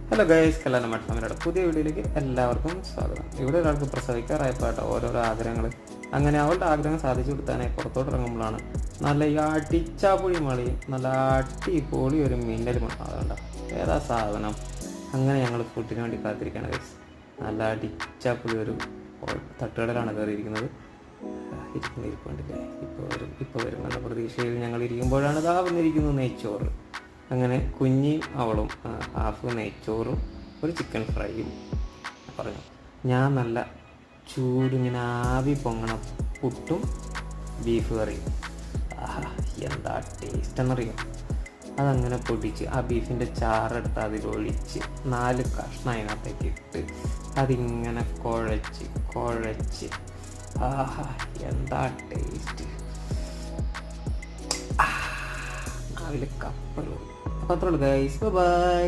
Hello guys, കല്യാണ മട്ട് ഫാമിലിയുടെ പുതിയ വീഡിയോയിലേക്ക് എല്ലാവർക്കും സ്വാഗതം. ഇവിടെ ഒരാൾക്ക് പ്രസവിക്കാറായപ്പോട്ടോ ഓരോരോ ആഗ്രഹങ്ങൾ. അങ്ങനെ അവളുടെ ആഗ്രഹം സാധിച്ചു കൊടുത്താനായി പുറത്തോട്ട് ഇറങ്ങുമ്പോഴാണ് നല്ല ഈ അടിച്ചാപ്പൊളി മളിയും നല്ല അടിപൊളി ഒരു മിന്നലും അതുകൊണ്ട് ഏതാ സാധനം. അങ്ങനെ ഞങ്ങൾ ഫുഡിന് വേണ്ടി കാത്തിരിക്കുകയാണ് ഗൈസ്. നല്ല അടിച്ചാപ്പൊളി ഒരു തട്ടുകടലാണ് കയറിയിരിക്കുന്നത്. ഇരിപ്പുണ്ടില്ലേ, ഇപ്പോൾ വരും എന്ന പ്രതീക്ഷയിൽ ഞങ്ങൾ ഇരിക്കുമ്പോഴാണ് ഇതാ വന്നിരിക്കുന്നത് നെയ്ച്ചോറ്. അങ്ങനെ കുഞ്ഞിയും അവളും ഹാഫ് നെയ്ച്ചോറും ഒരു ചിക്കൻ ഫ്രൈയും പറഞ്ഞു. ഞാൻ നല്ല ചൂടിങ്ങനെ ആവി പൊങ്ങണ പുട്ടും ബീഫ് കറിയും. എന്താ ടേസ്റ്റ് എന്നറിയാം. അതങ്ങനെ പൊടിച്ച് ആ ബീഫിൻ്റെ ചാറെടുത്ത് അതിലൊഴിച്ച് 4 കഷ്ണം അതിനകത്തേക്ക് ഇട്ട് അതിങ്ങനെ കുഴച്ച് എന്താ ടേസ്റ്റ്. അതിൽ കപ്പലും. അപ്പോൾ അത്രയുള്ളൂ ഗൈസ്. ബൈ.